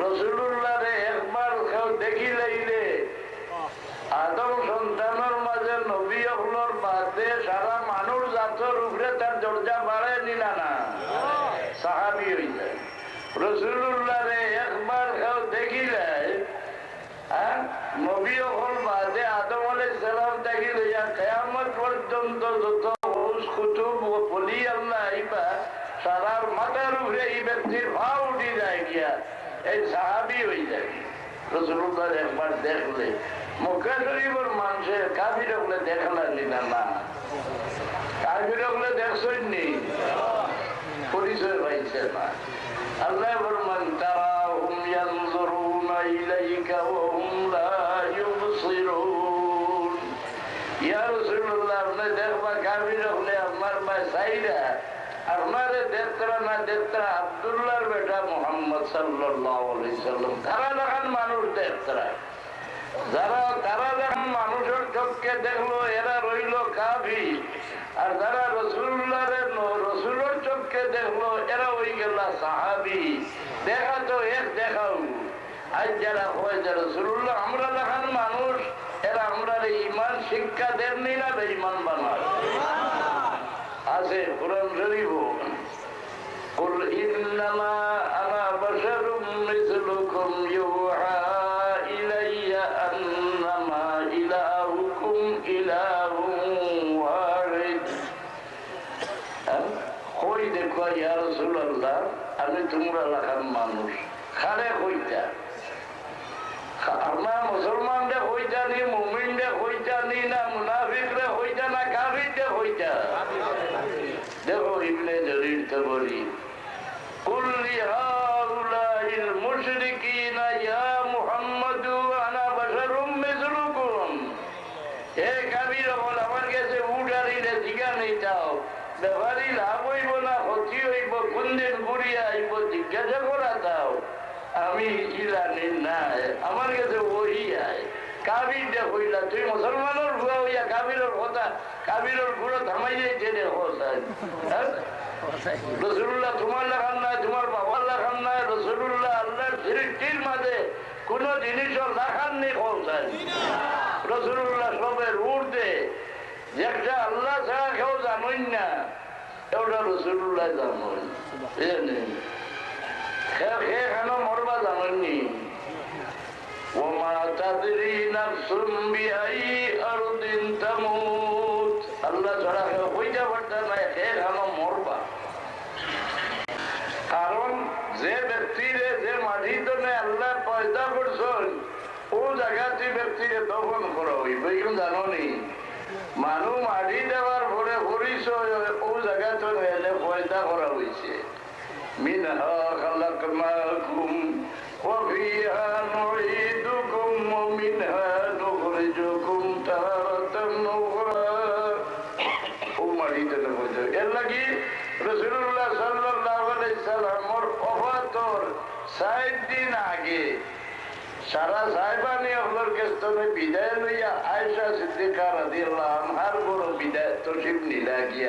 রসুল্লাহরে একবার কেউ দেখিলেইলে আদম সন্তানের মাঝে নবী হলোর বাদে সারা মানুষ জাতর উপরে তার দরজা বাড়ায় নিলা না, সাহাবি হয়ে যায়। রসুল্লাহরে একবার কেউ দেখিলে নবী হল বাদে আদম আলাইহিস সালাম থেকে লইয়া কিয়ামত পর্যন্ত যত কুতুব ও ওলি আল্লাহ আইবা সারার মাথার উপরে এই ব্যক্তির ভাব উঠে যায় গিয়া এই সাহাবি হয়ে যায়। রসুল্লাহ একবার দেখলে মক্কা শরীফের মানুষের কাফির হলে দেখা লাগলি না, না কাফির হলে দেখছই নি, পরিচয় পাইছে না। আল্লাহ ফরমান তারাহুম ইয়ানজুরুনা ইলাইকা ওয়া হুম লা ইউবসিরুন। ইয়া রাসূলুল্লাহ, আপনি দেখবা কাফির হলে আপনার ভাই সাইরা আপনারে দেখতরা না দেখতরা আব্দুল্লাহর বেটা মুহাম্মদ সাল্লাল্লাহু আলাইহি সাল্লাম তারা যখন মানুষ দেখতরা, যারা তারা যখন মানুষের চোখকে দেখলো এরা রইল কাফির, আর যারা রসুলের চোখকে দেখলো এরা ওই গেল সাহাবি। দেখা তো এক দেখাও। আজ যারা হয় যে রসুল্লাহ আমরা যখন মানুষ, এরা আমরা ইমান শিক্ষা দেননি না ইমান বানায় আছে কোরআন শরীফ। قل إنما أنا بشر مثلكم يوحى إلي أنما إلهكم إله واحد। কই দেখো ইয়া রাসূলুল্লাহ, আমি তোমরা লাখান মানুষ খালে কইতা আমরা মুসলমানরা হইতা নি, মুমিনরা হইতা নি, না মুনাফিকরা হইতা, না কাফিররা হইতা। দেখো ইবনে জারীর তাবরী কুল লিহাউলাইল মুশরিকিনা ইয়া মুহাম্মাদু আনা বাশারুম মিসলুকুম। এ কাফির বল আমার কাছে উড়ারিলে জিগা নেই যাও, ব্যাপারী লাভ হইব না ক্ষতি হইব, কোন দিন ঘুরিয়া আইব জিজ্ঞাসা করা দাও। আমি ইলানি নাই, আমার কাছে ওই আয়। কাবিরটা হইলা তুই মুসলমানের ভুয়া হইয়া কাবিরের কথা, কাবিরের গুঁড়ো থামাই যাইছে রে হোসাইন। রসুল্লাহ তোমার লাগান নাই, তোমার বাবার লাগান নাই, রসুল্লাহ আল্লাহর সৃষ্টির মাঝে কোন জিনিসও লাগান নেই হোসাইন। রসুল্লাহ সবের উর্ধে, একটা আল্লাহ ছাড়া কেউ জানোই না, ওটা রসুল্লাহ জানোই। কেন মরবা জানেননি? ওমা তাদরি নাফসুম বিআই আরদিন তামুত। আল্লাহ ছাড়া কেউ কইতে পারতা না কেন মরবা। কারণ যে ব্যক্তিরে যে মাটিতে আল্লাহ পয়দা করছেন ও জায়গাতে ব্যক্তিরে দফন করা হইব, এগুলো জানো নি? মানুষ মাটি দেওয়ার পরে পরিচয় ও জায়গাতে এলে পয়দা করা হয়েছে। মিনহা খালাকনাকুম ওয়া ফিহা নুঈদুকুম ওয়া মিনহা নুখরিজুকুম তারাতান উখরা। ও মাটিতে পয়দা এর লাগি রাসূলুল্লাহ সাল্লাল্লাহু আলাইহি সাল্লামের ওফাতর ৬০ দিন আগে সারা সাহেবানি আপনার কেস্তনে বিদায় লইয়া আয়েশা সিদ্দিকা রাদিয়াল্লাহু আনহার বড় বিদায় তশরিফ নিলা গিয়া